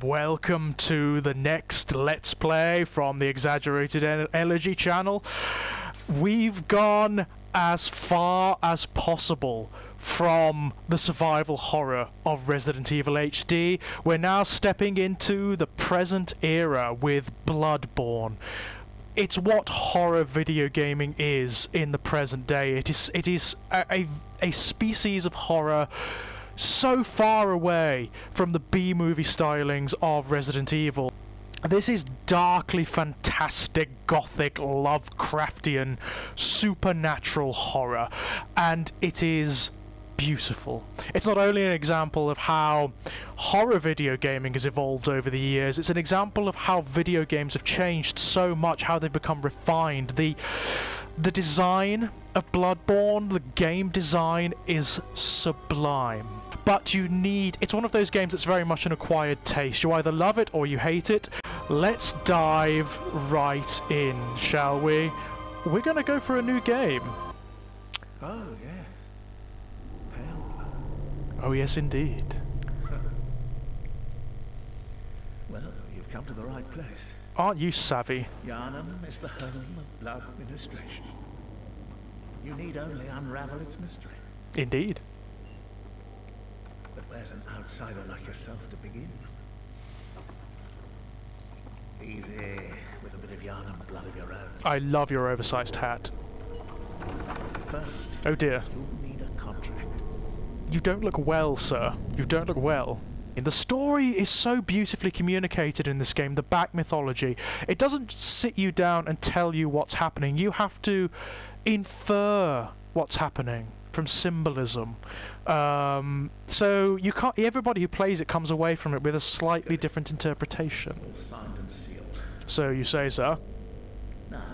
welcome to the next Let's Play from the ExaggeratedElegy channel. We've gone as far as possible from the survival horror of Resident Evil HD. We're now stepping into the present era with Bloodborne. It's what horror video gaming is in the present day. It is a species of horror so far away from the B-movie stylings of Resident Evil. This is darkly fantastic, gothic, Lovecraftian, supernatural horror, and it is beautiful. It's not only an example of how horror video gaming has evolved over the years, it's an example of how video games have changed so much, how they've become refined. The design of Bloodborne, the game design, is sublime. But it's one of those games that's very much an acquired taste. You either love it or you hate it. Let's dive right in, shall we? We're gonna go for a new game. Oh, yeah. Pale blood. Oh, yes, indeed. Well, you've come to the right place. Aren't you savvy? Yharnam is the home of blood administration. You need only unravel its mystery. Indeed. But where's an outsider like yourself to begin? Easy, with a bit of Yharnam blood of your own. I love your oversized hat. But first, oh dear. you'll need a contract. You don't look well, sir. You don't look well. The story is so beautifully communicated in this game, the back mythology. It doesn't sit you down and tell you what's happening. You have to infer what's happening from symbolism. So you can't. Everybody who plays it comes away from it with a slightly different interpretation. All signed and sealed. So you say, sir? Now,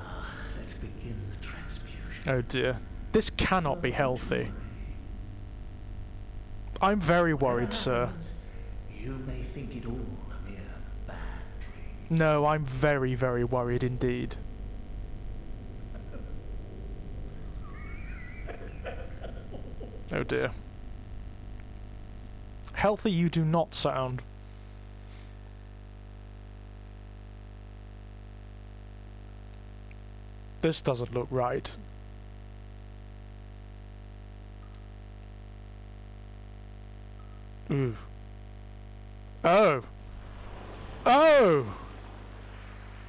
let's begin the transfusion. Oh dear. This cannot be healthy. I'm very worried, sir. You may think it all a mere bad dream. No, I'm very, very worried indeed. Oh dear. Healthy you do not sound. This doesn't look right. Ooh. Oh! Oh!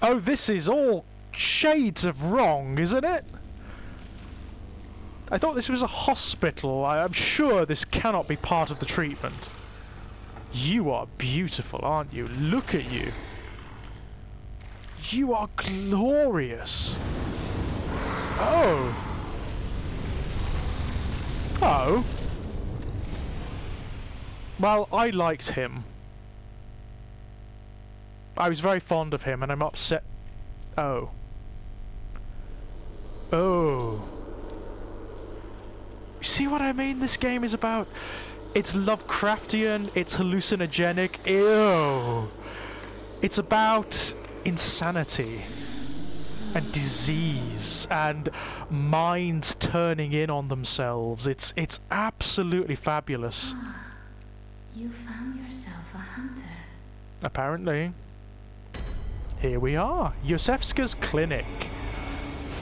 Oh, this is all shades of wrong, isn't it? I thought this was a hospital. I'm sure this cannot be part of the treatment. You are beautiful, aren't you? Look at you. You are glorious. Oh. Oh. Well, I liked him. I was very fond of him, and I'm upset. Oh. Oh. You see what I mean? This game is about... It's Lovecraftian, it's hallucinogenic. Ew. It's about insanity and disease and minds turning in on themselves. It's absolutely fabulous. You found yourself a hunter. Apparently. Here we are. Yosefka's clinic.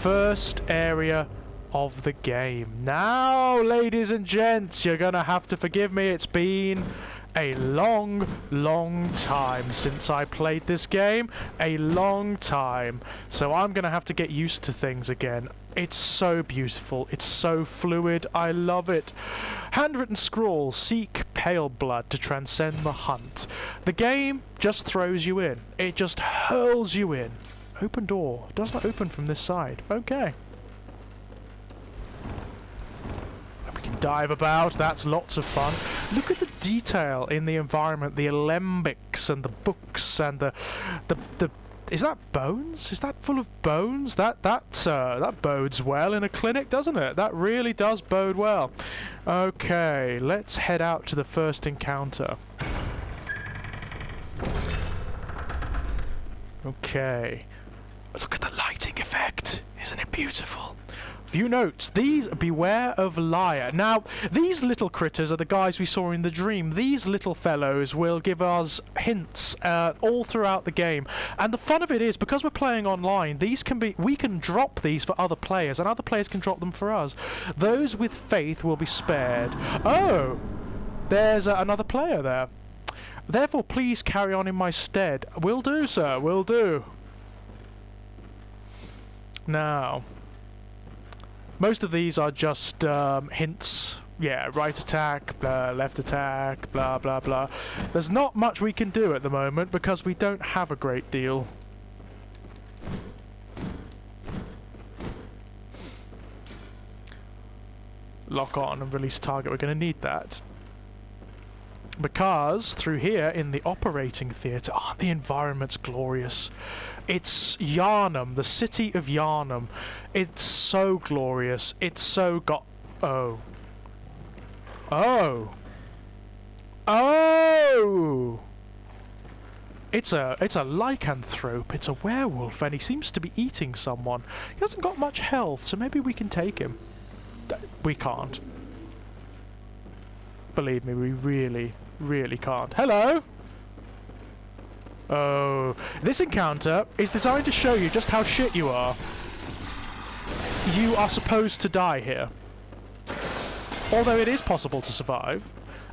First area of the game. Now, ladies and gents, you're gonna have to forgive me. It's been a long, long time since I played this game. A long time. So I'm gonna have to get used to things again. It's so beautiful. It's so fluid. I love it. Handwritten scroll. Seek pale blood to transcend the hunt. The game just throws you in. It just hurls you in. Open door. It does not open from this side. Okay. We can dive about. That's lots of fun. Look at the detail in the environment. The alembics and the books and the is that bones? Is that full of bones? That bodes well in a clinic, doesn't it? That really does bode well. Okay, let's head out to the first encounter. Okay. Look at the lighting effect. Isn't it beautiful? Few notes. These, beware of liar. Now, these little critters are the guys we saw in the dream. These little fellows will give us hints all throughout the game. And the fun of it is, because we're playing online, these can be, we can drop these for other players, and other players can drop them for us. Those with faith will be spared. Oh! There's another player there. Therefore, please carry on in my stead. Will do, sir. Will do. Now... most of these are just hints. Yeah, right attack, blah, left attack, blah, blah, blah. There's not much we can do at the moment because we don't have a great deal. Lock on and release target. We're going to need that. Because through here in the operating theatre, the environment's glorious. It's Yharnam, the city of Yharnam. It's so glorious. It's so oh. Oh. Oh. It's a lycanthrope. It's a werewolf, and he seems to be eating someone. He hasn't got much health, so maybe we can take him. We can't. Believe me, we really can't. Hello! Oh, this encounter is designed to show you just how shit you are. You are supposed to die here. Although it is possible to survive,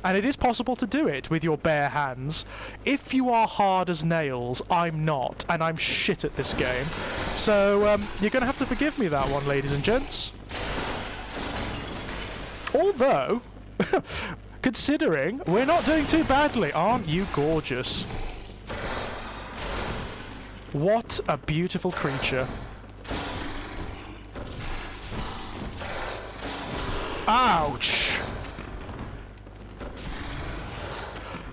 and it is possible to do it with your bare hands. If you are hard as nails, I'm not, and I'm shit at this game. So, you're gonna have to forgive me that one, ladies and gents. Although... considering we're not doing too badly, aren't you gorgeous? What a beautiful creature. Ouch!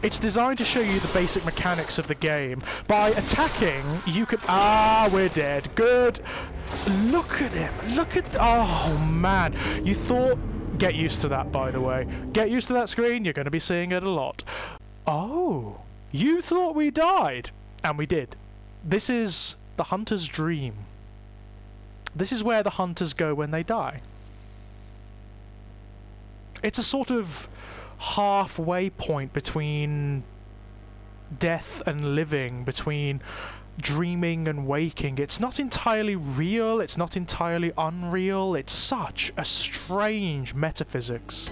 It's designed to show you the basic mechanics of the game. By attacking, you can... we're dead. Good. Look at him. Look at... oh, man. You thought... get used to that, by the way. Get used to that screen. You're going to be seeing it a lot. Oh. You thought we died. And we did. This is the hunter's dream. This is where the hunters go when they die. It's a sort of halfway point between death and living, between dreaming and waking. It's not entirely real, it's not entirely unreal, it's such a strange metaphysics.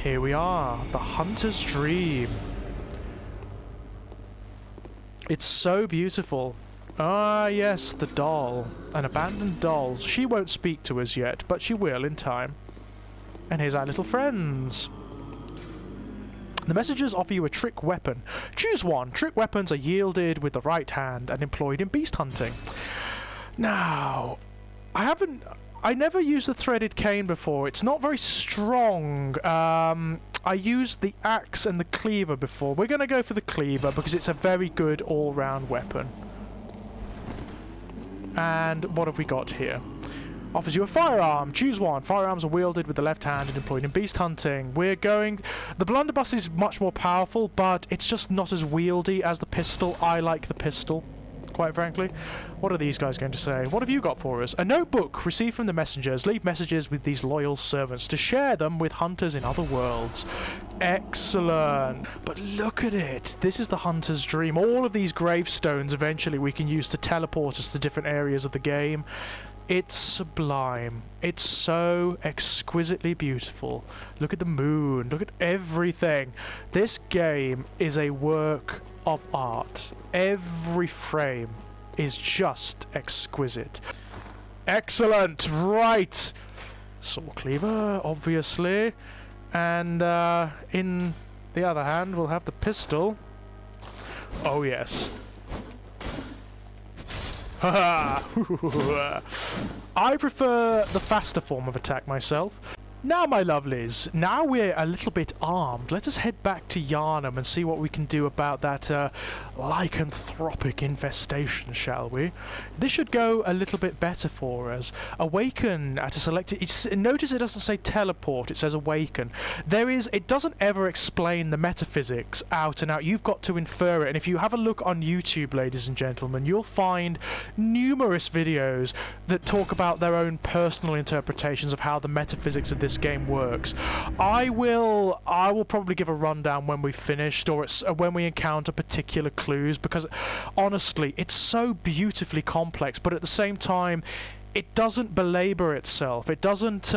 Here we are, the hunter's dream. It's so beautiful. Ah, yes, the doll. An abandoned doll. She won't speak to us yet, but she will in time. And here's our little friends. The messengers offer you a trick weapon. Choose one. Trick weapons are yielded with the right hand and employed in beast hunting. Now, I never used the threaded cane before. It's not very strong. I used the axe and the cleaver before. We're going to go for the cleaver because it's a very good all-round weapon. And what have we got here? Offers you a firearm. Choose one. Firearms are wielded with the left hand and employed in beast hunting. We're going... the blunderbuss is much more powerful, but it's just not as wieldy as the pistol. I like the pistol, quite frankly. What are these guys going to say? What have you got for us? A notebook received from the messengers. Leave messages with these loyal servants to share them with hunters in other worlds. Excellent. But look at it. This is the hunter's dream. All of these gravestones eventually we can use to teleport us to different areas of the game. It's sublime. It's so exquisitely beautiful. Look at the moon. Look at everything. This game is a work of art. Every frame is just exquisite. Excellent. Right. Sword cleaver, obviously. And in the other hand, we'll have the pistol. Oh, yes. Haha! I prefer the faster form of attack myself. Now, my lovelies, now we're a little bit armed. Let us head back to Yharnam and see what we can do about that lycanthropic infestation, shall we? This should go a little bit better for us. Awaken at a selected... Notice it doesn't say teleport, it says awaken. It doesn't ever explain the metaphysics out and out. You've got to infer it, and if you have a look on YouTube, ladies and gentlemen, you'll find numerous videos that talk about their own personal interpretations of how the metaphysics of this game works. I will probably give a rundown when we've finished, or when we encounter particular clues, because honestly it's so beautifully complex, but at the same time it doesn't belabor itself. It doesn't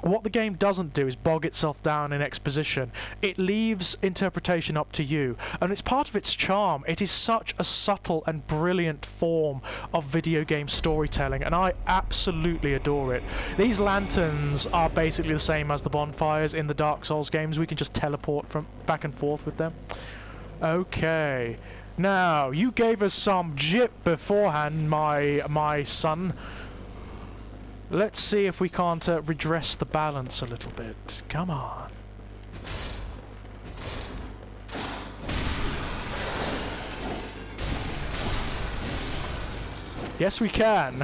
what the game doesn't do is bog itself down in exposition. It leaves interpretation up to you, and it's part of its charm. It is such a subtle and brilliant form of video game storytelling, and I absolutely adore it. These lanterns are basically the same as the bonfires in the Dark Souls games. We can just teleport from back and forth with them. Okay. Now, you gave us some jip beforehand, my son. Let's see if we can't redress the balance a little bit. Come on. Yes, we can.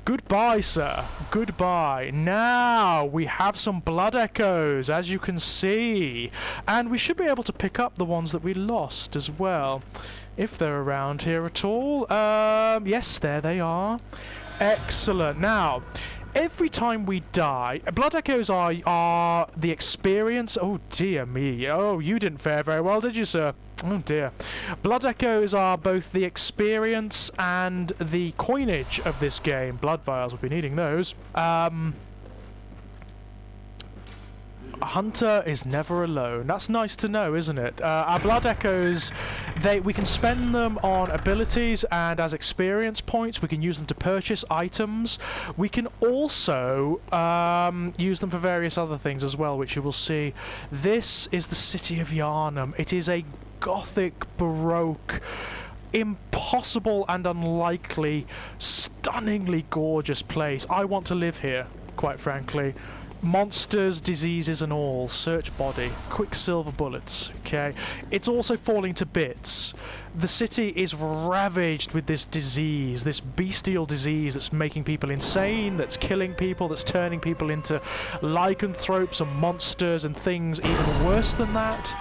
Goodbye, sir. Goodbye. Now, we have some blood echoes, as you can see. And we should be able to pick up the ones that we lost as well, if they're around here at all. Yes, there they are. Excellent. Now, every time we die, blood echoes are the experience. Oh dear me. Oh, you didn't fare very well, did you, sir? Oh dear. Blood echoes are both the experience and the coinage of this game. Blood vials, we'll be needing those. A hunter is never alone. That's nice to know, isn't it? Our blood echoes, we can spend them on abilities and as experience points. We can use them to purchase items. We can also use them for various other things as well, which you will see. This is the city of Yharnam. It is a gothic, baroque, impossible and unlikely, stunningly gorgeous place. I want to live here, quite frankly. Monsters, diseases and all. Search body. Quicksilver bullets. Okay. It's also falling to bits. The city is ravaged with this disease, this bestial disease that's making people insane, that's killing people, that's turning people into lycanthropes and monsters and things even worse than that.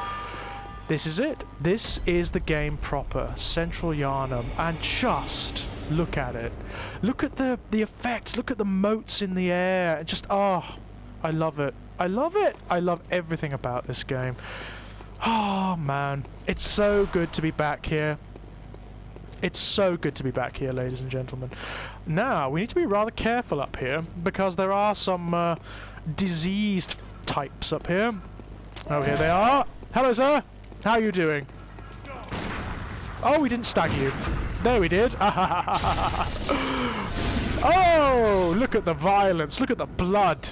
This is it. This is the game proper. Central Yharnam. And just look at it. Look at the effects. Look at the moats in the air. Just, oh, I love it. I love it. I love everything about this game. Oh, man. It's so good to be back here. It's so good to be back here, ladies and gentlemen. Now, we need to be rather careful up here, because there are some diseased types up here. Oh, here they are. Hello, sir. How are you doing? Oh, we didn't stag you. There we did. Oh, look at the violence. Look at the blood.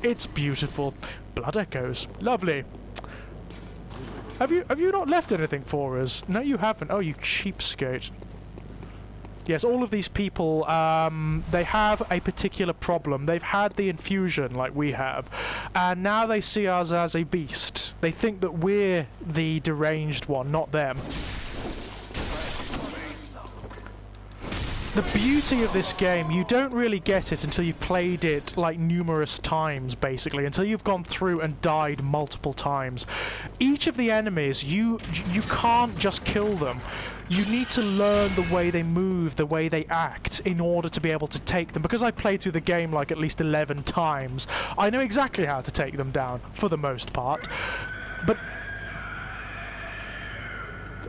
It's beautiful. Blood echoes. Lovely. Have you not left anything for us? No, you haven't. Oh, you cheapskate. Yes, all of these people, they have a particular problem. They've had the infusion like we have, and now they see us as a beast. They think that we're the deranged one, not them. The beauty of this game, you don't really get it until you've played it like numerous times, basically, until you've gone through and died multiple times. Each of the enemies, you can't just kill them. You need to learn the way they move, the way they act, in order to be able to take them. Because I played through the game like at least 11 times, I know exactly how to take them down, for the most part. But...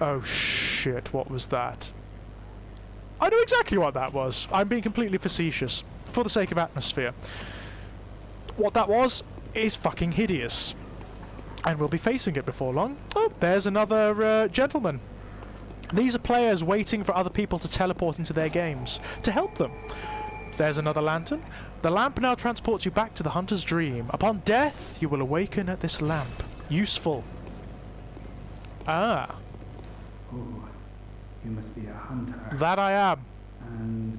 oh shit, what was that? I know exactly what that was. I'm being completely facetious, for the sake of atmosphere. What that was is fucking hideous. And we'll be facing it before long. Oh, there's another gentleman. These are players waiting for other people to teleport into their games, to help them. There's another lantern. The lamp now transports you back to the hunter's dream. Upon death, you will awaken at this lamp. Useful. Ah. Oh, you must be a hunter. That I am. And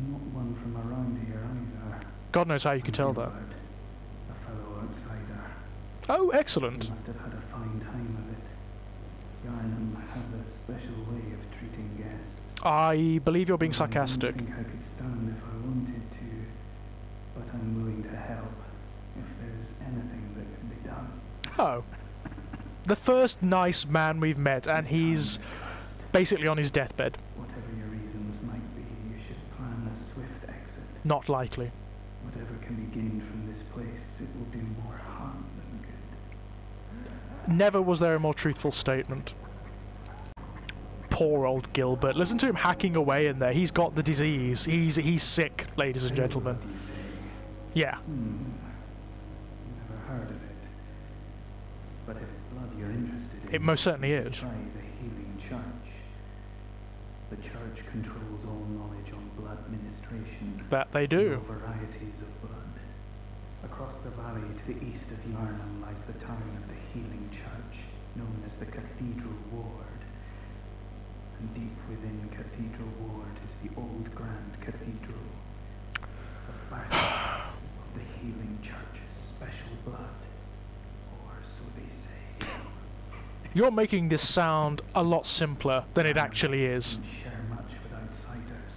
not one from around here either. God knows how you could tell that. A fellow outsider. Oh, excellent. You must have had a fine time of it. Yharnam has a special way of treating guests. I believe you're being sarcastic. I don't think I could stand if I wanted to, but I'm willing to help if there's anything that can be done. Oh. The first nice man we've met, and he's basically on his deathbed. Whatever your reasons might be, you should plan a swift exit. Not likely. Whatever can be gained from this place, it will do more harm than good. Never was there a more truthful statement. Poor old Gilbert. Listen to him hacking away in there. He's got the disease. He's sick, ladies and gentlemen. Yeah. Never heard of it. But if it's blood you're interested in, It most certainly is. try the healing church. The church controls all knowledge on blood ministration. That they do. All varieties of blood. Across the valley to the east of Yharnam lies the town of the healing church, known as the Cathedral Ward. And deep within Cathedral Ward is the old Grand Cathedral. The battle of the healing church's special blood. Or so they say. You're making this sound a lot simpler than it actually is. Don't share much with outsiders.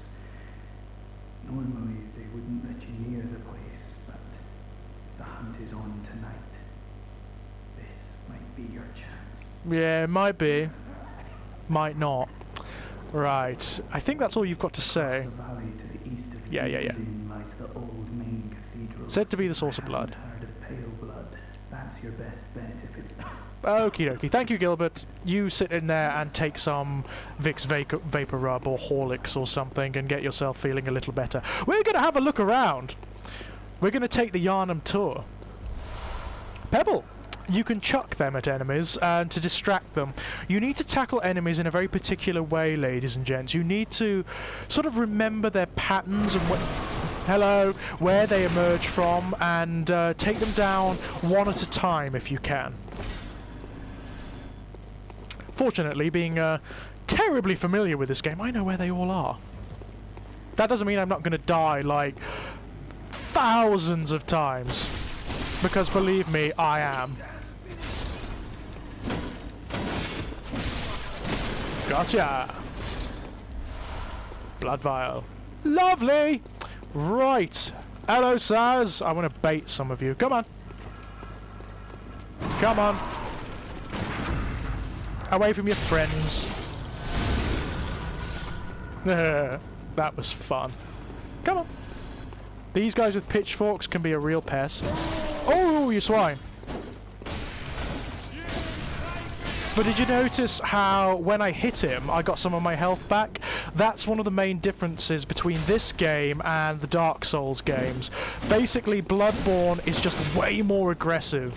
Normally they wouldn't let you near the place, but the hunt is on tonight. This might be your chance. Yeah, it might be. Might not. Right. I think that's all you've got to say. Across the valley to the east of Yeah. Yharnam lies the old main cathedral. Said to be the source of blood. I haven't heard of pale blood. That's your best bet if it's... Okie dokie. Thank you, Gilbert. You sit in there and take some Vicks Vapor Rub or Horlicks or something and get yourself feeling a little better. We're going to have a look around. We're going to take the Yharnam tour. Pebble. You can chuck them at enemies and to distract them. You need to tackle enemies in a very particular way, ladies and gents. You need to sort of remember their patterns and where they emerge from, and take them down one at a time if you can. Fortunately, being terribly familiar with this game, I know where they all are. That doesn't mean I'm not going to die like thousands of times, because believe me, I am. Gotcha! Blood vial. Lovely! Right. Hello, Saz. I want to bait some of you. Come on. Come on. Away from your friends. That was fun. Come on. These guys with pitchforks can be a real pest. Oh, you swine. But did you notice how when I hit him, I got some of my health back? That's one of the main differences between this game and the Dark Souls games. Basically, Bloodborne is just way more aggressive.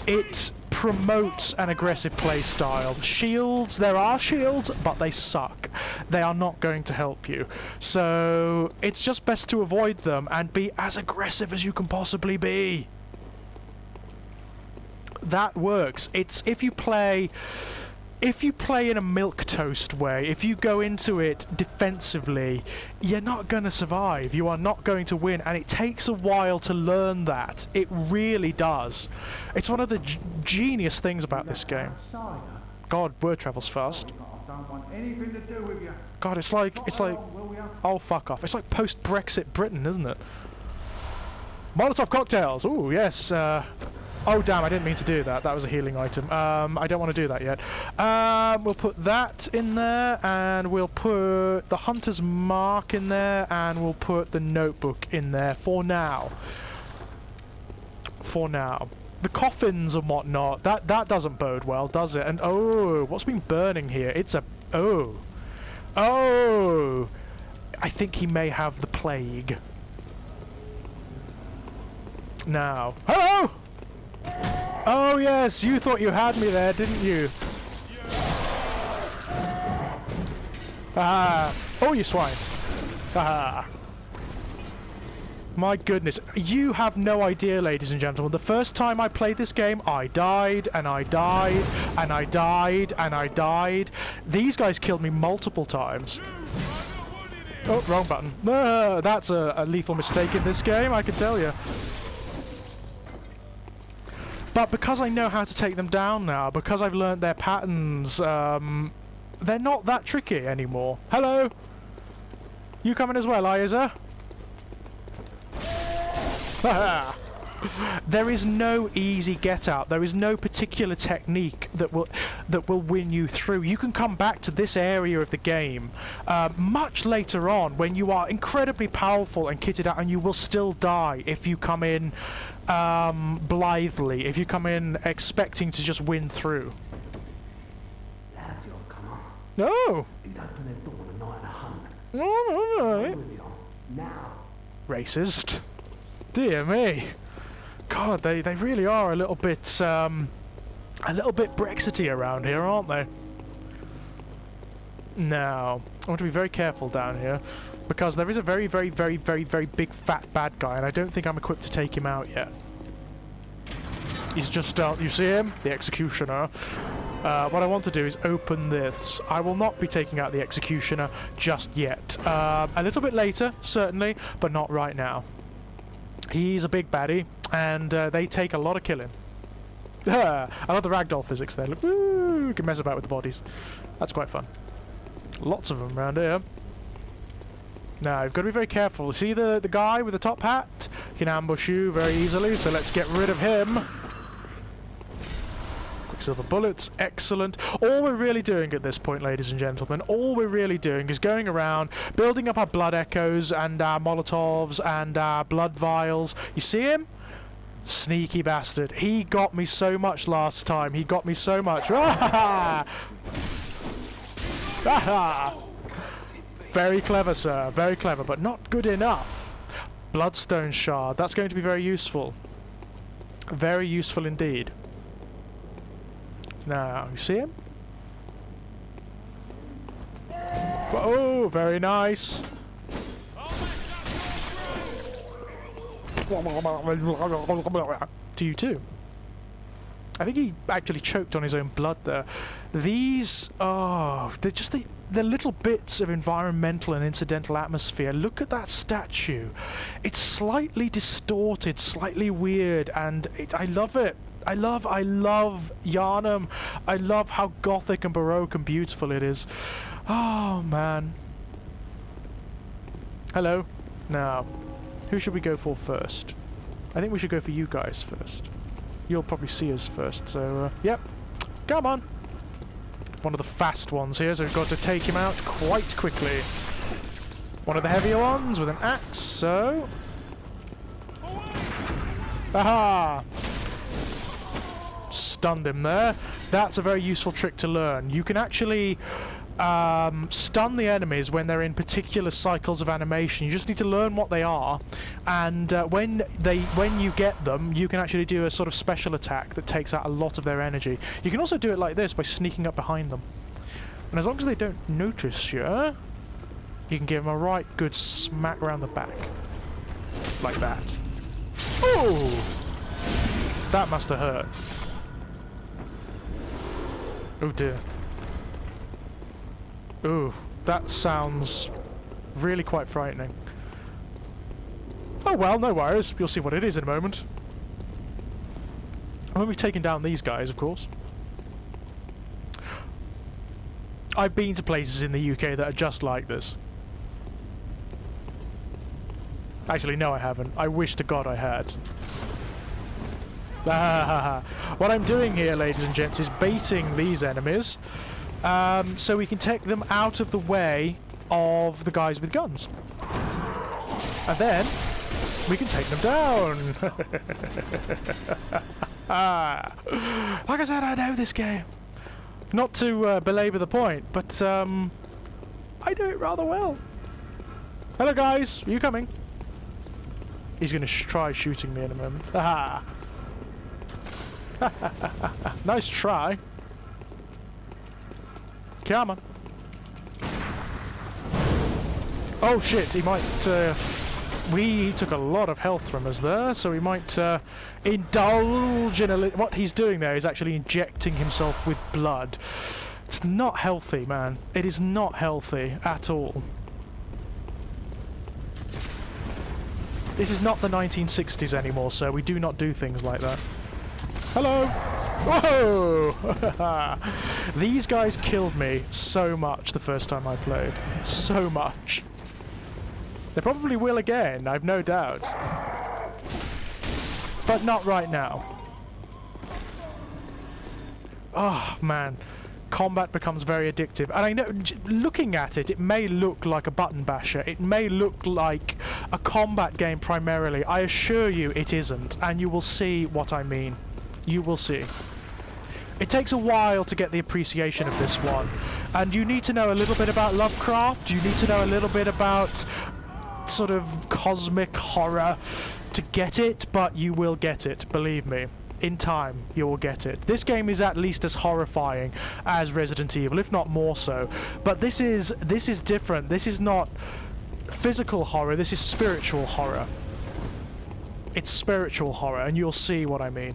It promotes an aggressive playstyle. Shields, there are shields, but they suck. They are not going to help you. So it's just best to avoid them and be as aggressive as you can possibly be. That works. It's if you play in a milquetoast way, if you go into it defensively, you're not going to survive. You are not going to win, and it takes a while to learn that. It really does. It's one of the genius things about this game. God, word travels fast. God, it's like, oh fuck off. It's like post-Brexit Britain, isn't it? Molotov cocktails. Ooh, yes. Oh damn, I didn't mean to do that. That was a healing item. I don't want to do that yet. We'll put that in there, and we'll put the Hunter's Mark in there, and we'll put the notebook in there for now. For now. The coffins and whatnot, that doesn't bode well, does it? And oh, what's been burning here? It's a... oh. Oh! I think he may have the plague. Now. Hello! Oh yes, you thought you had me there, didn't you? Ah! Oh, you swine! Ah! My goodness, you have no idea, ladies and gentlemen. The first time I played this game, I died, and I died, and I died, and I died. These guys killed me multiple times. Oh, wrong button. That's a lethal mistake in this game, I can tell you. But because I know how to take them down now, because I've learnt their patterns, they're not that tricky anymore. Hello? You coming as well, are you, sir? There is no easy get out. There is no particular technique that will win you through. You can come back to this area of the game much later on when you are incredibly powerful and kitted out, and you will still die if you come in blithely, if you come in expecting to just win through. No. Oh, racist. Dear me. God, they really are a little bit Brexity around here, aren't they? Now, I want to be very careful down here, because there is a very big fat bad guy, and I don't think I'm equipped to take him out yet. He's just out. You see him? The Executioner. What I want to do is open this. I will not be taking out the Executioner just yet. A little bit later, certainly, but not right now. He's a big baddie, and they take a lot of killing. I love the ragdoll physics there. Look, woo, you can mess about with the bodies. That's quite fun. Lots of them around here. Now, you've got to be very careful. See the guy with the top hat? He can ambush you very easily, so let's get rid of him. Quicksilver bullets, excellent. All we're really doing at this point, ladies and gentlemen, all we're really doing is going around, building up our blood echoes and our Molotovs and our blood vials. You see him? Sneaky bastard. He got me so much last time. He got me so much. Very clever, sir. Very clever, but not good enough. Bloodstone shard. That's going to be very useful. Very useful indeed. Now, you see him? Oh, very nice. To you too. I think he actually choked on his own blood there. These, oh, they're just the little bits of environmental and incidental atmosphere. Look at that statue. It's slightly distorted, slightly weird, and I love it. I love Yharnam. I love how gothic and baroque and beautiful it is. Oh, man. Hello. Now, who should we go for first? I think we should go for you guys first. You'll probably see us first, so, yep. Come on. One of the fast ones here, so we've got to take him out quite quickly. One of the heavier ones with an axe, so... Aha! Stunned him there. That's a very useful trick to learn. You can actually stun the enemies when they're in particular cycles of animation. You just need to learn what they are, and when you get them, you can actually do a sort of special attack that takes out a lot of their energy. You can also do it like this by sneaking up behind them, and as long as they don't notice you, you can give them a right good smack around the back, like that. Ooh! That must have hurt. Oh dear. Ooh, that sounds really quite frightening. Oh well, no worries. You'll see what it is in a moment. When we've taken down these guys, of course. I've been to places in the UK that are just like this. Actually, no I haven't. I wish to God I had. What I'm doing here, ladies and gents, is baiting these enemies so we can take them out of the way of the guys with guns. And then we can take them down. Like I said, I know this game. Not to belabor the point, but I do it rather well. Hello guys, are you coming? He's going to try shooting me in a moment. Aha! Nice try. Come on. Oh shit, he might... he took a lot of health from us there, so he might indulge in a... What he's doing there is actually injecting himself with blood. It's not healthy, man. It is not healthy at all. This is not the 1960s anymore, sir. We do not do things like that. Hello! Whoa! These guys killed me so much the first time I played. So much. They probably will again, I've no doubt. But not right now. Oh, man. Combat becomes very addictive. And I know, looking at it, it may look like a button basher. It may look like a combat game primarily. I assure you it isn't. And you will see what I mean. You will see. It takes a while to get the appreciation of this one. And you need to know a little bit about Lovecraft. You need to know a little bit about sort of cosmic horror to get it, but you will get it, believe me. In time, you will get it. This game is at least as horrifying as Resident Evil, if not more so. But this is different. This is not physical horror, this is spiritual horror. It's spiritual horror, and you'll see what I mean.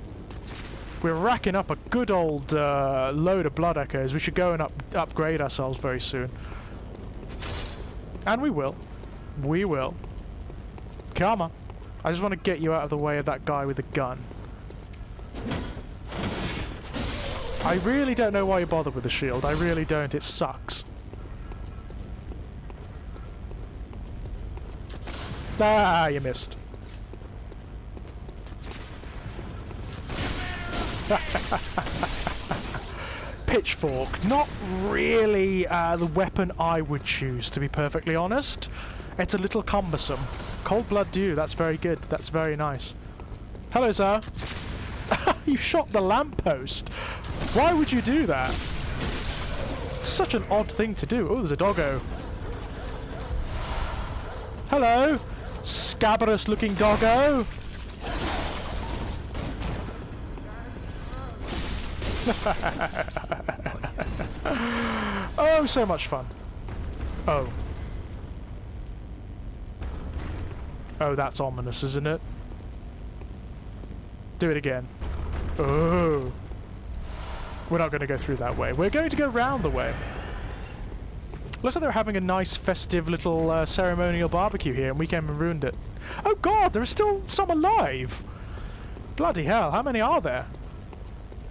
We're racking up a good old load of blood echoes. We should go and upgrade ourselves very soon. And we will. We will. Come on. I just want to get you out of the way of that guy with the gun. I really don't know why you bother with the shield. I really don't. It sucks. Ah, you missed. Pitchfork. Not really the weapon I would choose, to be perfectly honest. It's a little cumbersome. Cold Blood Dew, that's very good. That's very nice. Hello, sir. You shot the lamppost. Why would you do that? Such an odd thing to do. Oh, there's a doggo. Hello, scabrous-looking doggo. Oh, so much fun. Oh. Oh, that's ominous, isn't it? Do it again. Oh. We're not going to go through that way. We're going to go round the way. Looks like they're having a nice festive little ceremonial barbecue here, and we came and ruined it. Oh god, there are still some alive! Bloody hell, how many are there?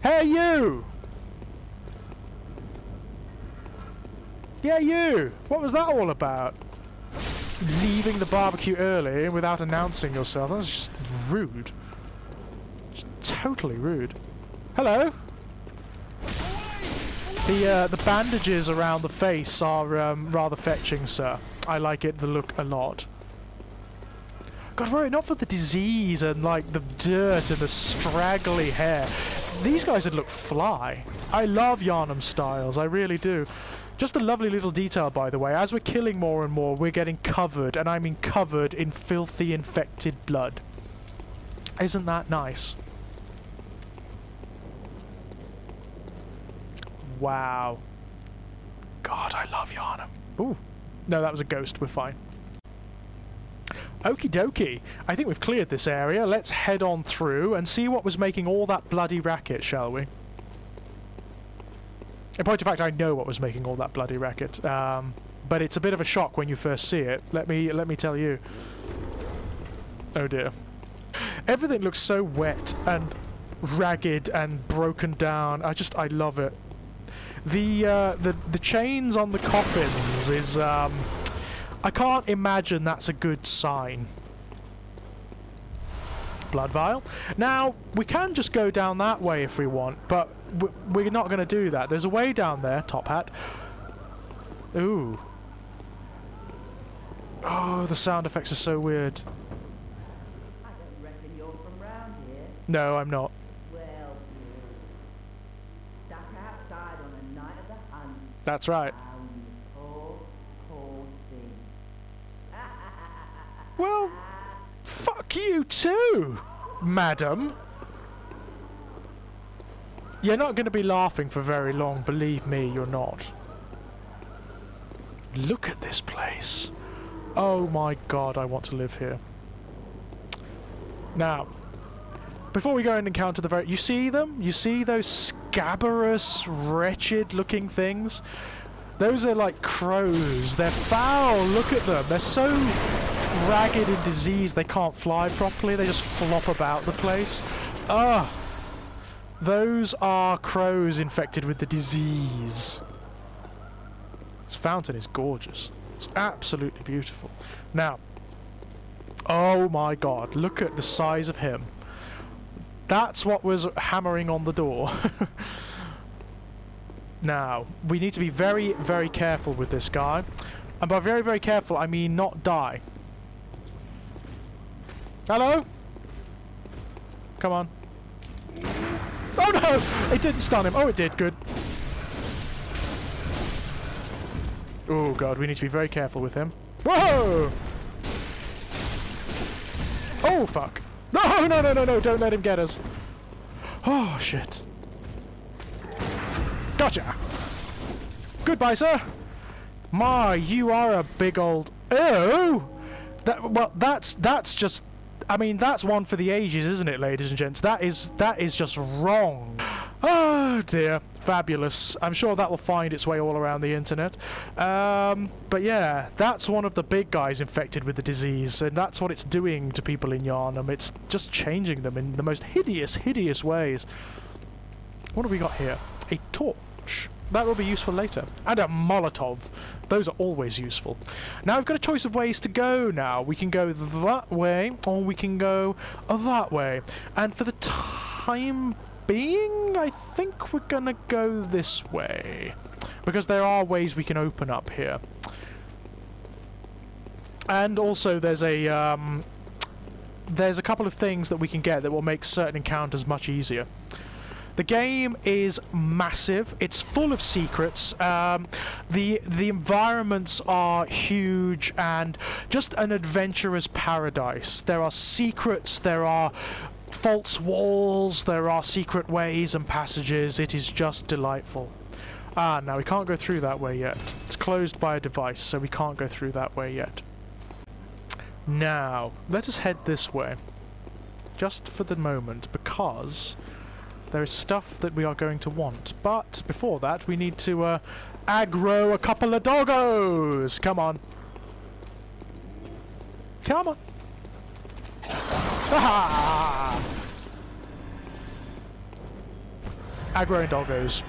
Hey, you! Yeah, you! What was that all about? Leaving the barbecue early without announcing yourself. That was just rude. Just totally rude. Hello! The bandages around the face are rather fetching, sir. I like it, the look, a lot. God, were it not for the disease and like the dirt and the straggly hair, these guys would look fly. I love Yharnam styles, I really do. Just a lovely little detail, by the way. As we're killing more and more, we're getting covered, and I mean covered in filthy, infected blood. Isn't that nice? Wow. God, I love Yharnam. Ooh. No, that was a ghost. We're fine. Okie dokie. I think we've cleared this area. Let's head on through and see what was making all that bloody racket, shall we? In point of fact, I know what was making all that bloody racket. But it's a bit of a shock when you first see it. Let me tell you. Oh dear. Everything looks so wet and ragged and broken down. I love it. The chains on the coffins is I can't imagine that's a good sign. Blood vial. Now we can just go down that way if we want, but we're not going to do that. There's a way down there. Top hat. Ooh. Oh, the sound effects are so weird. I don't reckon you're from round here. No, I'm not. Well, stuck outside on a night of the hunt. That's right. Found this poor thing. Well, fuck you too, madam. You're not going to be laughing for very long, believe me, you're not. Look at this place. Oh my god, I want to live here. Now, before we go and encounter the very... You see them? You see those scabrous, wretched-looking things? Those are like crows. They're foul. Look at them. They're so ragged and diseased, they can't fly properly, they just flop about the place. Ugh! Those are crows infected with the disease. This fountain is gorgeous. It's absolutely beautiful. Now, oh my god, look at the size of him. That's what was hammering on the door. Now, we need to be very, very careful with this guy. And by very, very careful, I mean not die. Hello? Come on. Oh no! It didn't stun him. Oh, it did. Good. Oh god, we need to be very careful with him. Whoa! Oh fuck! No, no, no, no, no! Don't let him get us. Oh shit! Gotcha! Goodbye, sir. My, you are a big old. Oh! Well, that's just. I mean, that's one for the ages, isn't it, ladies and gents? That is just wrong. Oh dear, fabulous. I'm sure that will find its way all around the internet. But yeah, that's one of the big guys infected with the disease, and that's what it's doing to people in Yharnam. It's just changing them in the most hideous, hideous ways. What have we got here? A torch. That will be useful later. And a Molotov. Those are always useful. Now we've got a choice of ways to go now. We can go that way, or we can go that way. And for the time being, I think we're gonna go this way. Because there are ways we can open up here. And also there's a couple of things that we can get that will make certain encounters much easier. The game is massive. It's full of secrets. The environments are huge and just an adventurer's paradise. There are secrets, there are false walls, there are secret ways and passages. It is just delightful. Ah, now we can't go through that way yet. It's closed by a device, so we can't go through that way yet. Now, let us head this way. Just for the moment, because there is stuff that we are going to want. But before that, we need to aggro a couple of doggos! Come on. Come on. Ha! Aggroing doggos.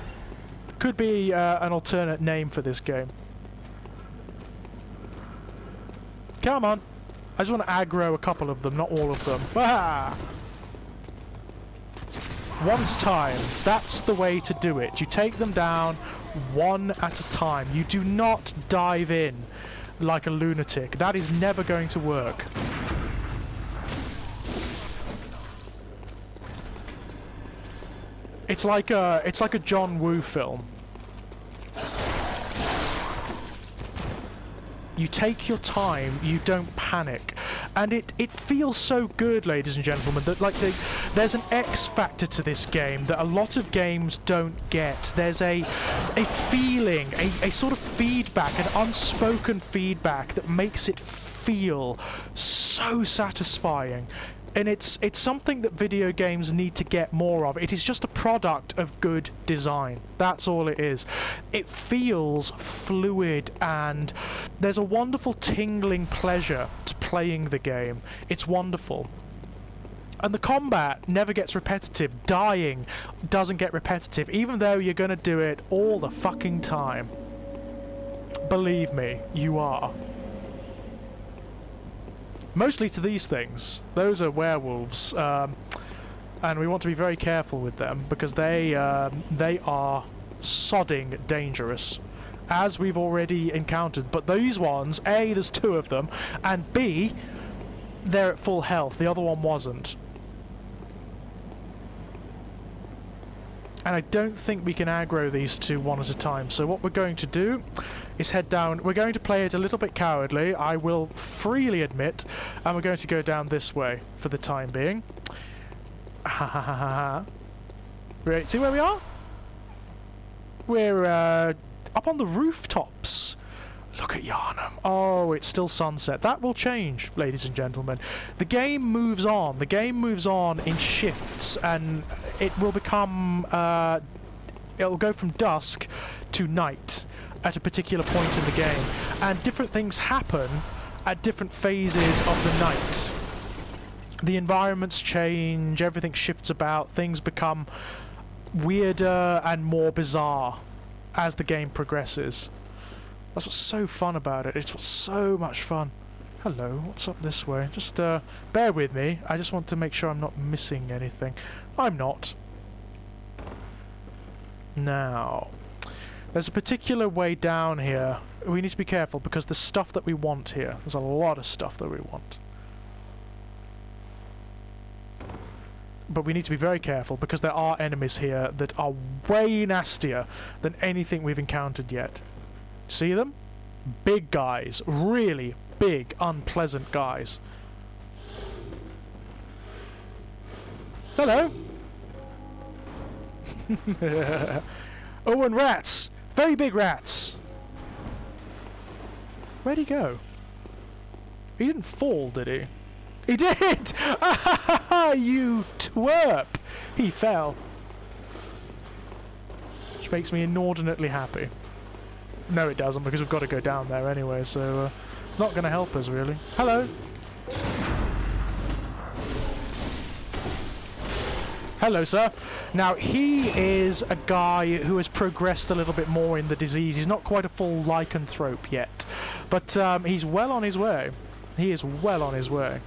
Could be an alternate name for this game. Come on. I just want to aggro a couple of them, not all of them. Ha! One's time. That's the way to do it. You take them down one at a time. You do not dive in like a lunatic. That is never going to work. It's like a John Woo film. You take your time, you don't panic. And it feels so good, ladies and gentlemen, that like there's an X factor to this game that a lot of games don't get. There's a feeling, a sort of feedback, an unspoken feedback that makes it feel so satisfying. And it's something that video games need to get more of. It is just a product of good design. That's all it is. It feels fluid, and there's a wonderful tingling pleasure to playing the game. It's wonderful. And the combat never gets repetitive. Dying doesn't get repetitive, even though you're gonna do it all the fucking time. Believe me, you are. Mostly to these things. Those are werewolves, and we want to be very careful with them because they are sodding dangerous, as we've already encountered. But these ones, A, there's two of them, and B, they're at full health. The other one wasn't. And I don't think we can aggro these two one at a time. So what we're going to do is head down. We're going to play it a little bit cowardly, I will freely admit, and we're going to go down this way for the time being. Ha ha ha ha ha. Right, see where we are? We're up on the rooftops. Look at Yharnam. Oh, it's still sunset. That will change, ladies and gentlemen. The game moves on. The game moves on in shifts, and it will become... it'll go from dusk to night at a particular point in the game. And different things happen at different phases of the night. The environments change, everything shifts about, things become weirder and more bizarre as the game progresses. That's what's so fun about it. It's so much fun. Hello, what's up this way? Just bear with me. I just want to make sure I'm not missing anything. I'm not. Now, there's a particular way down here. We need to be careful because there's stuff that we want here. There's a lot of stuff that we want. But we need to be very careful because there are enemies here that are way nastier than anything we've encountered yet. See them? Big guys. Really big, unpleasant guys. Hello! Oh, and rats! Very big rats! Where'd he go? He didn't fall, did he? He did! You twerp! He fell. Which makes me inordinately happy. No, it doesn't, because we've got to go down there anyway, so it's not going to help us, really. Hello! Hello, sir. Now, he is a guy who has progressed a little bit more in the disease. He's not quite a full lycanthrope yet, but he's well on his way. He is well on his way.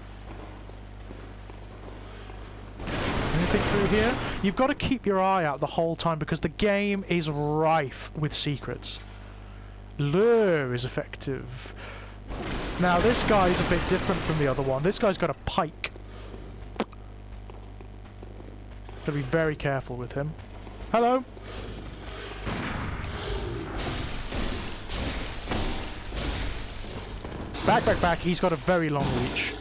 Anything through here? You've got to keep your eye out the whole time because the game is rife with secrets. Lure is effective. Now, this guy's a bit different from the other one. This guy's got a pike. Gotta be very careful with him. Hello? Back, back, back. He's got a very long reach.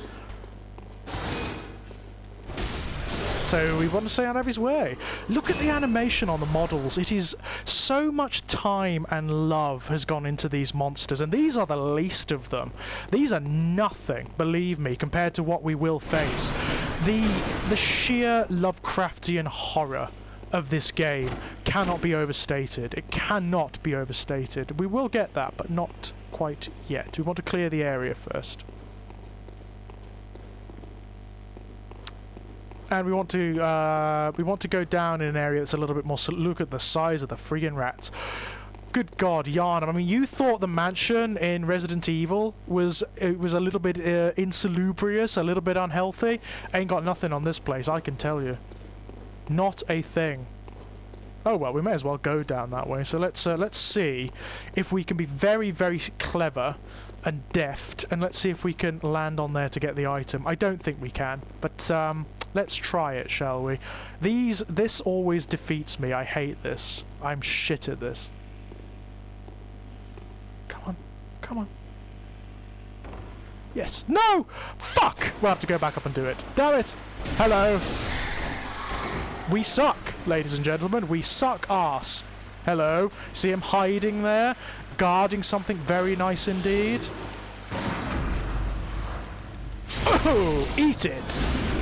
So we want to stay out of his way. Look at the animation on the models. It is so much time and love has gone into these monsters, and these are the least of them. These are nothing, believe me, compared to what we will face. The sheer Lovecraftian horror of this game cannot be overstated. It cannot be overstated. We will get that, but not quite yet. We want to clear the area first. And we want to go down in an area that's a little bit more. Look at the size of the friggin' rats. Good God, Yharnam. I mean, you thought the mansion in Resident Evil was a little bit insalubrious, a little bit unhealthy. Ain't got nothing on this place, I can tell you. Not a thing. Oh well, we may as well go down that way. So let's see if we can be very, very clever and deft, and let's see if we can land on there to get the item. I don't think we can, but let's try it, shall we? This always defeats me. I hate this. I'm shit at this. Come on. Come on. Yes. No! Fuck! We'll have to go back up and do it. Damn it! Hello! We suck, ladies and gentlemen. We suck arse. Hello? See him hiding there? Guarding something very nice indeed. Oh! Eat it!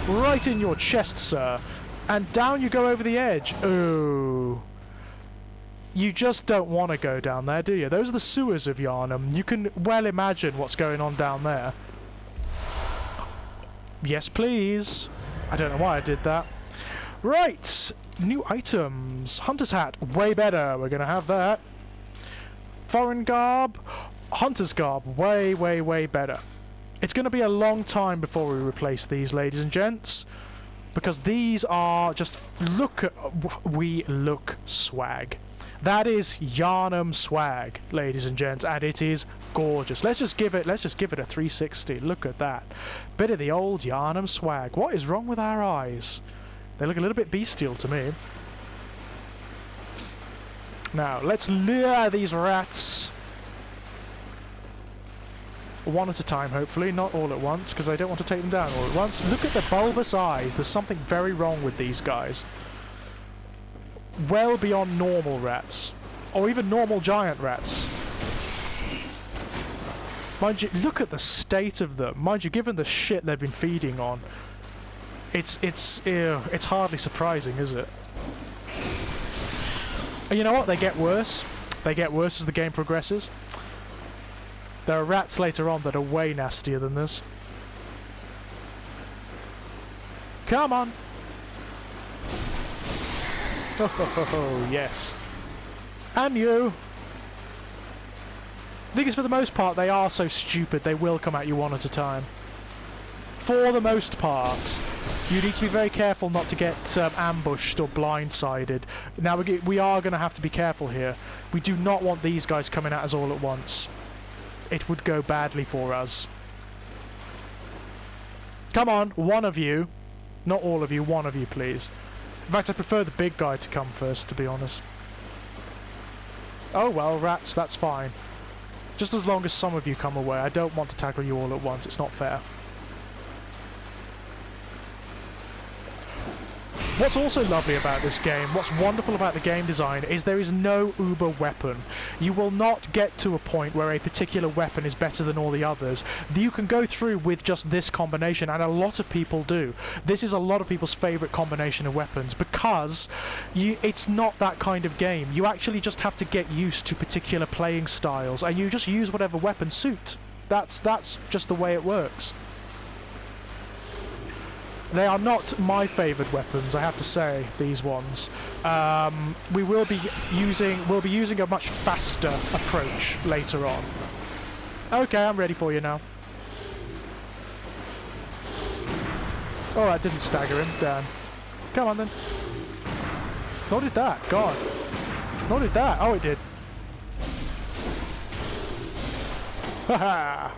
Right in your chest, sir. And down you go over the edge. Oh. You just don't want to go down there, do you? Those are the sewers of Yharnam. You can well imagine what's going on down there. Yes, please. I don't know why I did that. Right. New items. Hunter's hat. Way better. We're going to have that. Foreign garb. Hunter's garb. Way, way, way better. It's going to be a long time before we replace these, ladies and gents. Because these are just... Look at... We look swag. That is Yharnam swag, ladies and gents, and it is gorgeous. Let's just give it a 360. Look at that. Bit of the old Yharnam swag. What is wrong with our eyes? They look a little bit bestial to me. Now, let's lure these rats. One at a time, hopefully, not all at once, because I don't want to take them down all at once. Look at the bulbous eyes. There's something very wrong with these guys. Well beyond normal rats. Or even normal giant rats. Mind you, look at the state of them. Mind you, given the shit they've been feeding on, it's hardly surprising, is it? And you know what? They get worse. They get worse as the game progresses. There are rats later on that are way nastier than this. Come on! Oh, yes. And you! The thing is, for the most part, they are so stupid, they will come at you one at a time. For the most part. You need to be very careful not to get ambushed or blindsided. Now, we are going to have to be careful here. We do not want these guys coming at us all at once. It would go badly for us. Come on, one of you. Not all of you, one of you, please. In fact, I prefer the big guy to come first, to be honest. Oh well, rats, that's fine. Just as long as some of you come away. I don't want to tackle you all at once, it's not fair. What's also lovely about this game, what's wonderful about the game design, is there is no uber weapon. You will not get to a point where a particular weapon is better than all the others. You can go through with just this combination, and a lot of people do. This is a lot of people's favourite combination of weapons, because it's not that kind of game. You actually just have to get used to particular playing styles, and you just use whatever weapons suit. That's just the way it works. They are not my favoured weapons, I have to say, these ones. We'll be using a much faster approach later on. Okay, I'm ready for you now. Oh, that didn't stagger him, damn. Come on then. Nor did that, God. Nor did that, oh it did. Haha!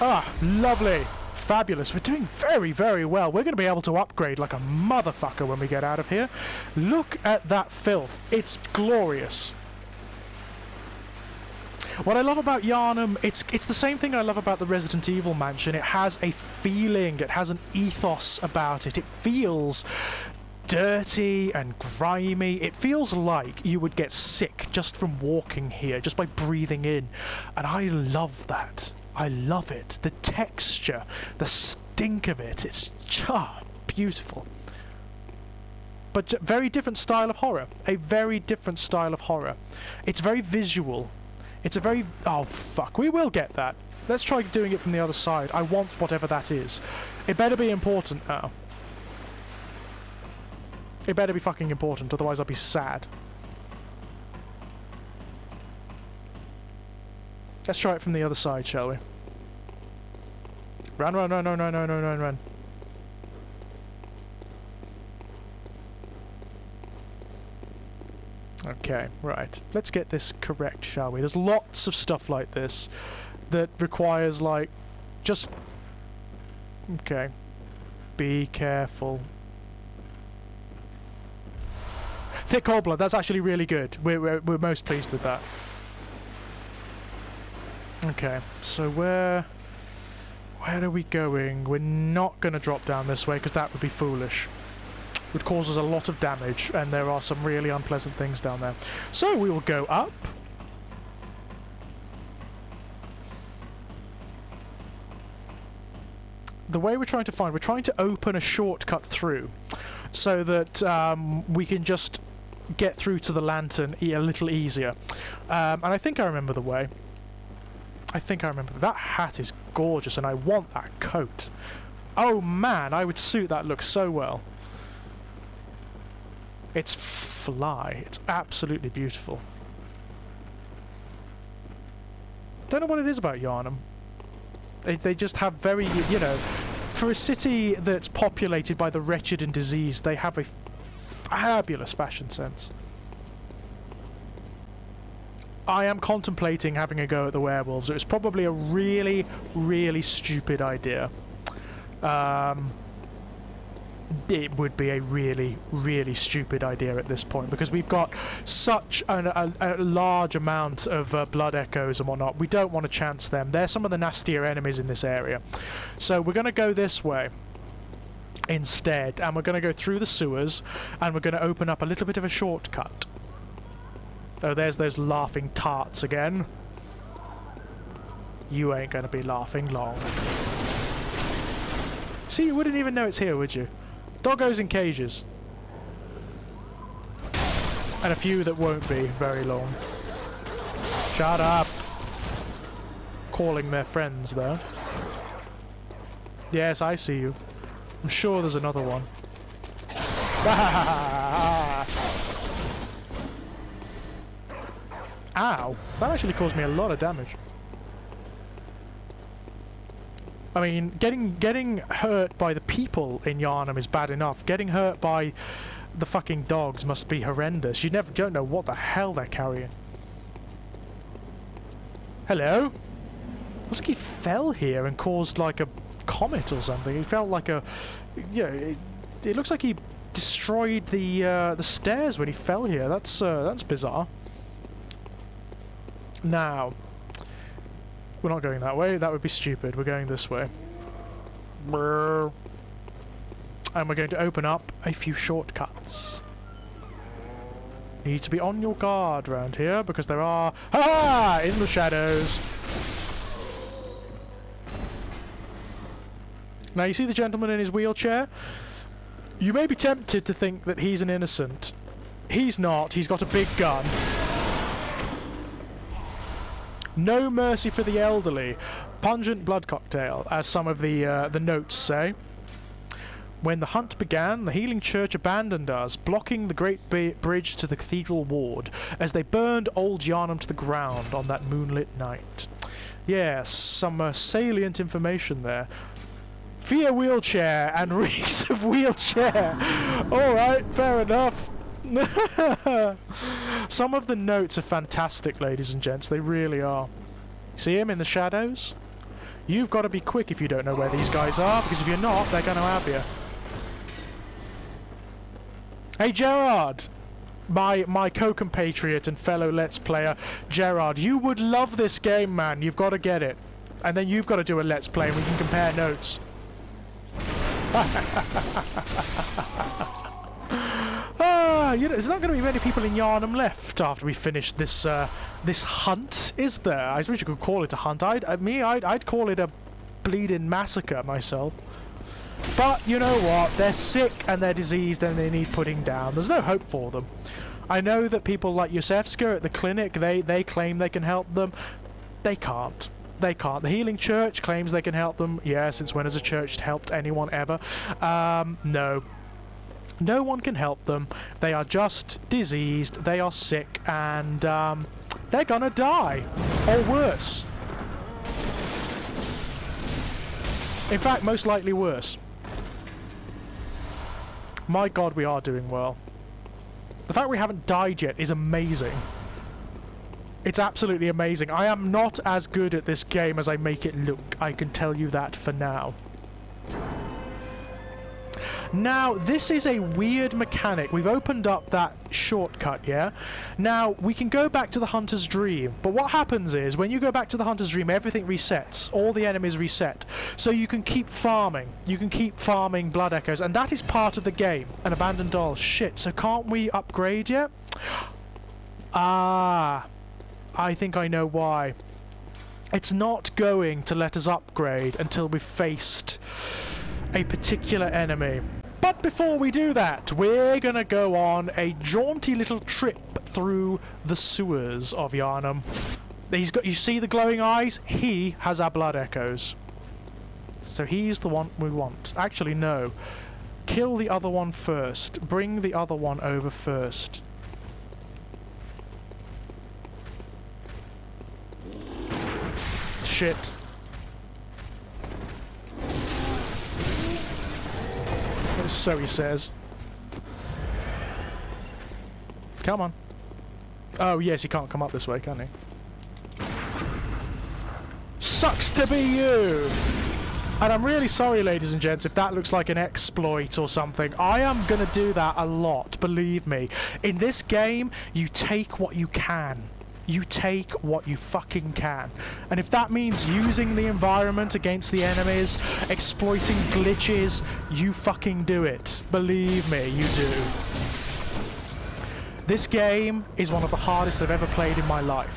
Ah, lovely! Fabulous. We're doing very, very well. We're going to be able to upgrade like a motherfucker when we get out of here. Look at that filth. It's glorious. What I love about Yharnam, it's the same thing I love about the Resident Evil mansion. It has a feeling, it has an ethos about it. It feels dirty and grimy. It feels like you would get sick just from walking here, just by breathing in. And I love that. I love it. The texture, the stink of it, it's just beautiful. But very different style of horror. A very different style of horror. It's very visual. It's a very... oh, fuck. We will get that. Let's try doing it from the other side. I want whatever that is. It better be important now. It better be fucking important, otherwise I'll be sad. Let's try it from the other side, shall we? Run, run, run, run, run, run, run, run, run. Okay, right. Let's get this correct, shall we? There's lots of stuff like this that requires, like, just... okay. Be careful. Thick cold blood, that's actually really good. We're most pleased with that. Okay, so where are we going? We're not going to drop down this way because that would be foolish. It would cause us a lot of damage, and there are some really unpleasant things down there. So we will go up. The way we're trying to open a shortcut through so that we can just get through to the lantern a little easier. And I think I remember the way. I think I remember. That hat is gorgeous, and I want that coat. Oh man, I would suit that look so well. It's fly. It's absolutely beautiful. Don't know what it is about Yharnam. They just have very, you know, for a city that's populated by the wretched and diseased, they have a fabulous fashion sense. I am contemplating having a go at the werewolves. It was probably a really, really stupid idea. It would be a really, really stupid idea at this point, because we've got such a large amount of blood echoes and whatnot. We don't want to chance them. They're some of the nastier enemies in this area. So we're going to go this way instead, and we're going to go through the sewers, and we're going to open up a little bit of a shortcut. Oh, there's those laughing tarts again. You ain't going to be laughing long. See, you wouldn't even know it's here, would you? Doggos in cages. And a few that won't be very long. Shut up! calling their friends, though. Yes, I see you. I'm sure there's another one. Ow! That actually caused me a lot of damage. I mean, getting hurt by the people in Yharnam is bad enough. Getting hurt by the fucking dogs must be horrendous. You don't know what the hell they're carrying. Hello? Looks like he fell here and caused like a comet or something. He felt like a... Yeah, it looks like he destroyed the stairs when he fell here. That's bizarre. Now, we're not going that way. That would be stupid. We're going this way. Brrr. And we're going to open up a few shortcuts. Need to be on your guard around here because there are... Ha! In the shadows. Now you see the gentleman in his wheelchair? You may be tempted to think that he's an innocent. He's not. He's got a big gun. No mercy for the elderly. Pungent blood cocktail, as some of the notes say. When the hunt began, the healing church abandoned us, blocking the great bridge to the cathedral ward, as they burned old Yharnam to the ground on that moonlit night. Yes, some salient information there. Fear wheelchair and reeks of wheelchair. Alright, fair enough. Some of the notes are fantastic, ladies and gents, they really are. See him in the shadows? You've got to be quick if you don't know where these guys are, because if you're not, they're going to have you. Hey Gerard! My co-compatriot and fellow Let's Player, Gerard, you would love this game, man, you've got to get it. And then you've got to do a Let's Play and we can compare notes. You know, there's not going to be many people in Yharnam left after we finish this this hunt, is there? I suppose you could call it a hunt. I'd call it a bleeding massacre myself. But you know what? They're sick and they're diseased and they need putting down. There's no hope for them. I know that people like Yosefka at the clinic, they claim they can help them. They can't. They can't. The Healing Church claims they can help them. Yeah, since when has a church helped anyone ever? No. No one can help them. They are just diseased, they are sick, and they're gonna die. Or worse. In fact, most likely worse. My god, we are doing well. The fact we haven't died yet is amazing. It's absolutely amazing. I am not as good at this game as I make it look. I can tell you that for now. Now, this is a weird mechanic. We've opened up that shortcut, yeah? Now, we can go back to the Hunter's Dream, but what happens is, when you go back to the Hunter's Dream, everything resets. All the enemies reset. So you can keep farming. You can keep farming Blood Echoes, and that is part of the game. An abandoned doll. Shit, so can't we upgrade yet? Ah, I think I know why. It's not going to let us upgrade until we've faced a particular enemy. But before we do that, we're gonna go on a jaunty little trip through the sewers of Yharnam. You see the glowing eyes? He has our Blood Echoes. So he's the one we want. Actually, no. Kill the other one first. Bring the other one over first. Shit. So he says. Come on. Oh yes, he can't come up this way, can he? Sucks to be you! And I'm really sorry, ladies and gents, if that looks like an exploit or something. I am gonna do that a lot, believe me. In this game, you take what you can. You take what you fucking can. And if that means using the environment against the enemies, exploiting glitches, you fucking do it. Believe me, you do. This game is one of the hardest I've ever played in my life.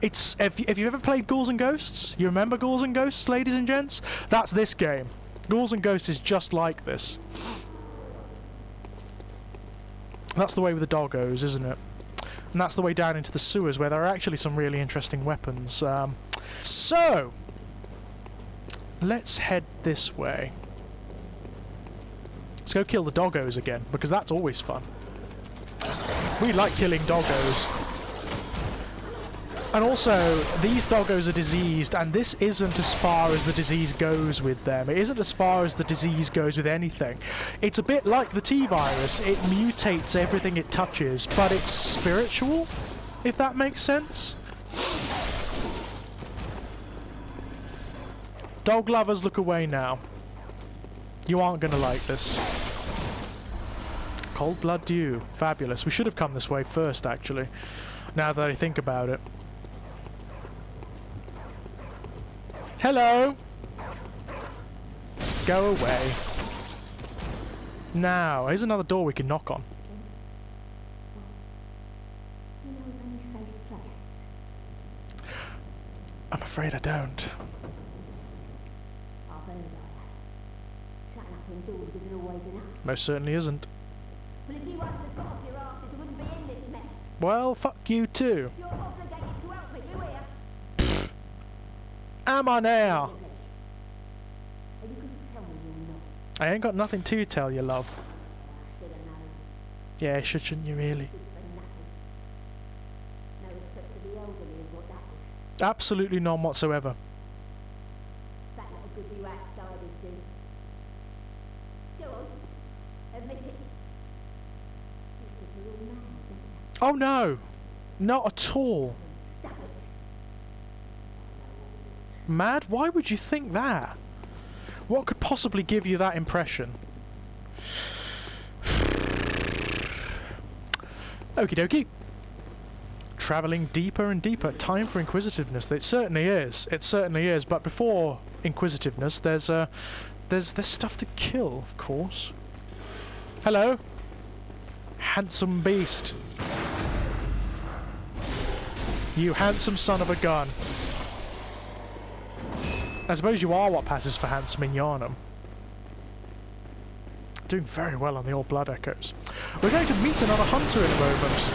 If you've ever played Ghouls and Ghosts, you remember Ghouls and Ghosts, ladies and gents? That's this game. Ghouls and Ghosts is just like this. That's the way with the doggos, isn't it? And that's the way down into the sewers, where there are actually some really interesting weapons. So, let's head this way. Let's go kill the doggos again, because that's always fun. We like killing doggos. And also, these doggos are diseased, and this isn't as far as the disease goes with them. It isn't as far as the disease goes with anything. It's a bit like the T-virus. It mutates everything it touches, but it's spiritual, if that makes sense. Dog lovers, look away now. You aren't going to like this. Cold blood dew. Fabulous. We should have come this way first, actually, now that I think about it. Hello! Go away. Now, here's another door we can knock on. I'm afraid I don't. Most certainly isn't. Well, if you wanted to cut off your arses, you wouldn't be in this mess. Well, fuck you too. You're obligated to help me, you hear? Am I now? Are you going to tell me you're not? I ain't got nothing to tell you, love. Should have known. Yeah, shouldn't you really? Good for nothing. No respect for the elderly is what that is. Absolutely none whatsoever. That little good you outsiders do. Go on. Admit it. You think you're all mad, don't you? Oh no! Not at all. Stop it. Mad? Why would you think that? What could possibly give you that impression? Okie dokie. Travelling deeper and deeper. Time for inquisitiveness. It certainly is. It certainly is. But before inquisitiveness, there's stuff to kill, of course. Hello, handsome beast. You handsome son of a gun. I suppose you are what passes for handsome in Yharnam. Doing very well on the old blood echoes. We're going to meet another hunter in a moment.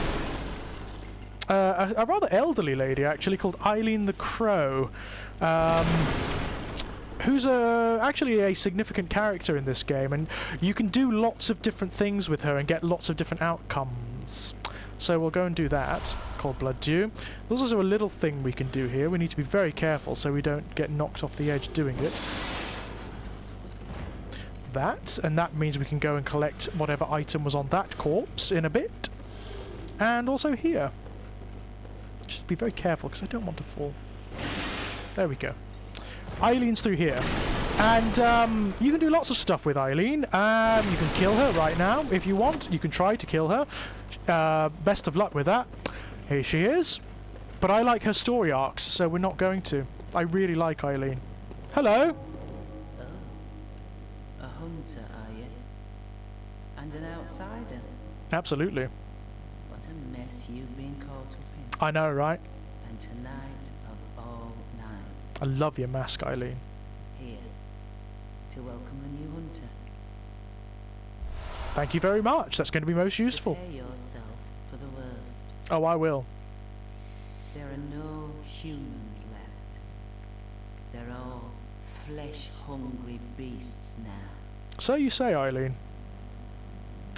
A rather elderly lady, actually, called Eileen the Crow. Who's actually a significant character in this game, and you can do lots of different things with her and get lots of different outcomes. So we'll go and do that. Cold blood dew. There's also a little thing we can do here. We need to be very careful so we don't get knocked off the edge doing it. That, and that means we can go and collect whatever item was on that corpse in a bit. And also here. Just be very careful because I don't want to fall. There we go. Eileen's through here. And you can do lots of stuff with Eileen. You can kill her right now if you want. You can try to kill her. Best of luck with that. Here she is. But I like her story arcs, so we're not going to. I really like Eileen. Hello. Oh, a hunter, are you? And an outsider? Absolutely. What a mess you've been caught up in. I know, right? And tonight of all nights. I love your mask, Eileen. Here, to welcome the new hunter. Thank you very much. That's going to be most useful. Prepare yourself for the worst. Oh, I will. There are no humans left. They're all flesh-hungry beasts now. So you say, Eileen.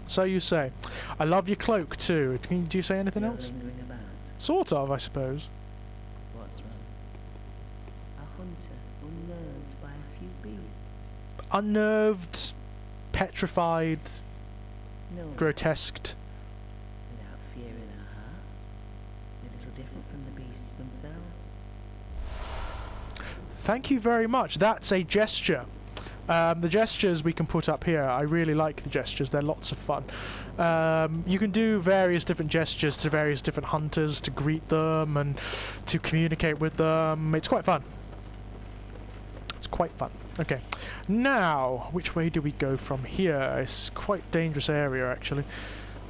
So you say. I love your cloak too. Do you say anything Still else? lingering about. Sort of, I suppose. What's wrong? A hunter unnerved by a few beasts. Unnerved, petrified, No, grotesqued. without fear in our hearts. They're little different from the beasts themselves. Thank you very much. That's a gesture. The gestures we can put up here. I really like the gestures. They're lots of fun. You can do various different gestures to various different hunters to greet them and to communicate with them. It's quite fun. It's quite fun. Okay. Now, which way do we go from here? It's quite a dangerous area, actually.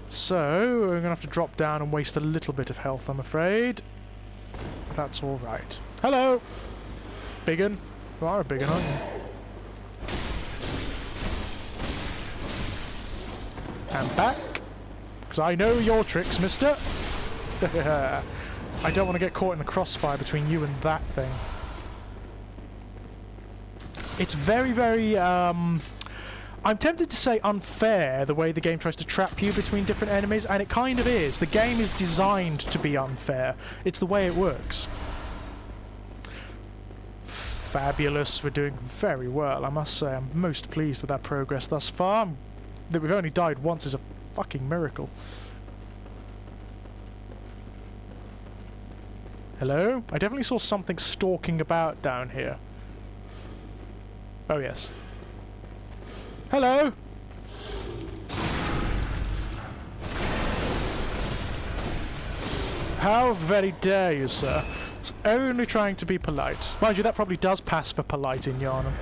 So, we're going to have to drop down and waste a little bit of health, I'm afraid. That's alright. Hello! Biggin. You are a biggin, aren't you? And back. Because I know your tricks, mister. I don't want to get caught in the crossfire between you and that thing. It's very, very, I'm tempted to say unfair, the way the game tries to trap you between different enemies, and it kind of is. The game is designed to be unfair. It's the way it works. Fabulous. We're doing very well, I must say. I'm most pleased with our progress thus far. That we've only died once is a fucking miracle. Hello? I definitely saw something stalking about down here. Oh yes. Hello? How very dare you, sir? It's only trying to be polite. Mind you, that probably does pass for polite in Yharnam.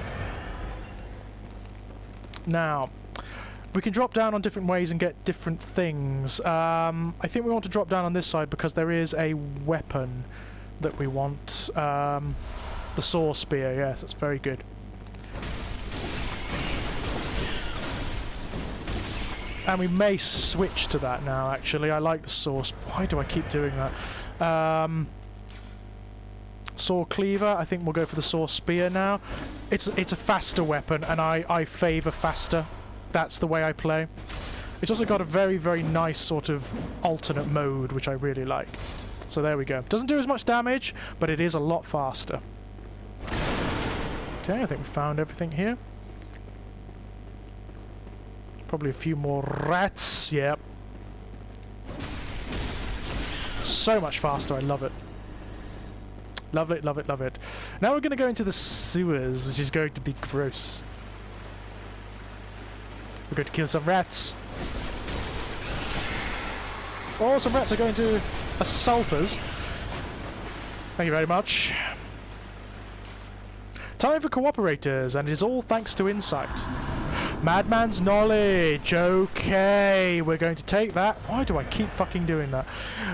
Now, we can drop down on different ways and get different things. I think we want to drop down on this side because there is a weapon that we want. The saw spear, yes, that's very good. And we may switch to that now, actually. I like the saw. Why do I keep doing that? Saw cleaver, I think we'll go for the saw spear now. It's a faster weapon, and I favour faster. That's the way I play. It's also got a very, very nice sort of alternate mode, which I really like. So there we go. Doesn't do as much damage, but it is a lot faster. Okay, I think we found everything here. Probably a few more rats, yep. So much faster, I love it. Love it, love it, love it. Now we're going to go into the sewers, which is going to be gross. We're going to kill some rats. Oh, some rats are going to assault us. Thank you very much. Time for cooperators, and it is all thanks to insight. Madman's knowledge. Okay, we're going to take that. Why do I keep fucking doing that?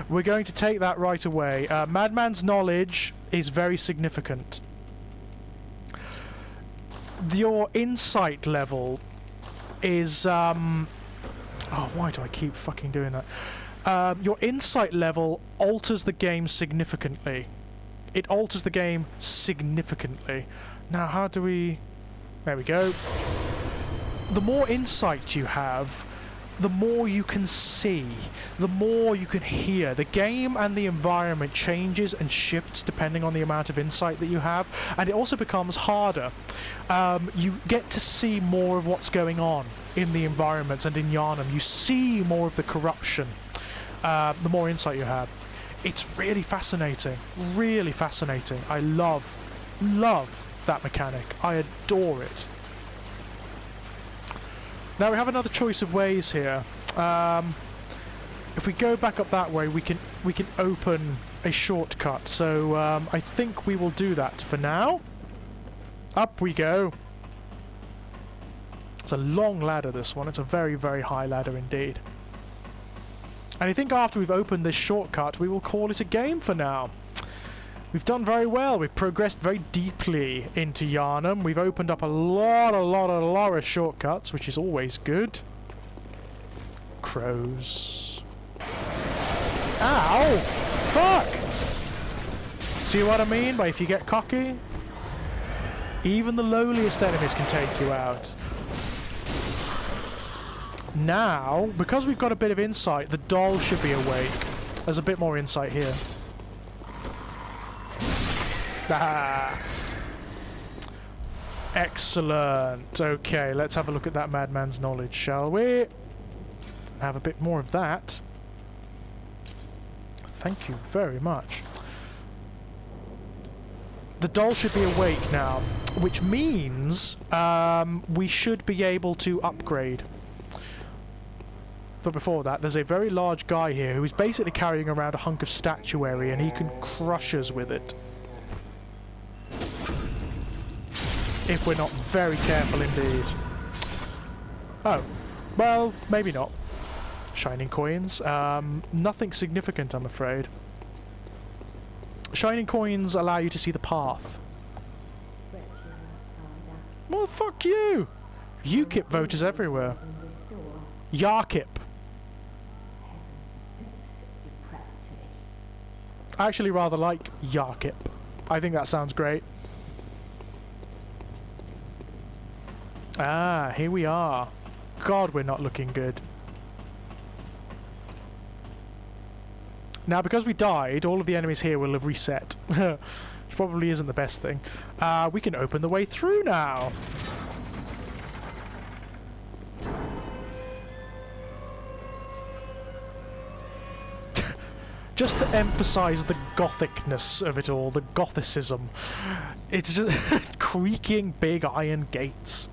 We're going to take that right away. Madman's knowledge is very significant. Your insight level is oh, why do I keep fucking doing that? Your insight level alters the game significantly. It alters the game significantly. Now, how do we... There we go. The more insight you have, the more you can see, the more you can hear. The game and the environment changes and shifts depending on the amount of insight that you have, and it also becomes harder. You get to see more of what's going on in the environments, and in Yharnam you see more of the corruption the more insight you have. It's really fascinating, really fascinating. I love that mechanic. I adore it. Now we have another choice of ways here. If we go back up that way, we can open a shortcut. So I think we will do that for now. Up we go. It's a long ladder, this one. It's a very, very high ladder indeed. And I think after we've opened this shortcut, we will call it a game for now. We've done very well. We've progressed very deeply into Yharnam. We've opened up a lot of shortcuts, which is always good. Crows. Ow! Fuck! See what I mean by if you get cocky? Even the lowliest enemies can take you out. Now, because we've got a bit of insight, the doll should be awake. There's a bit more insight here. Ah. Excellent. Okay, let's have a look at that madman's knowledge, shall we? Have a bit more of that. Thank you very much. The doll should be awake now, which means we should be able to upgrade. But before that, there's a very large guy here who is basically carrying around a hunk of statuary, and he can crush us with it. If we're not very careful indeed. Oh, well, maybe not. Shining coins. Nothing significant, I'm afraid. Shining coins allow you to see the path. Well, fuck you! UKIP voters everywhere. Yarkip. I actually rather like Yarkip. I think that sounds great. Ah, here we are. God, we're not looking good. Now, because we died, all of the enemies here will have reset. Which probably isn't the best thing. We can open the way through now. Just to emphasise the gothicness of it all, the gothicism. It's just creaking big iron gates.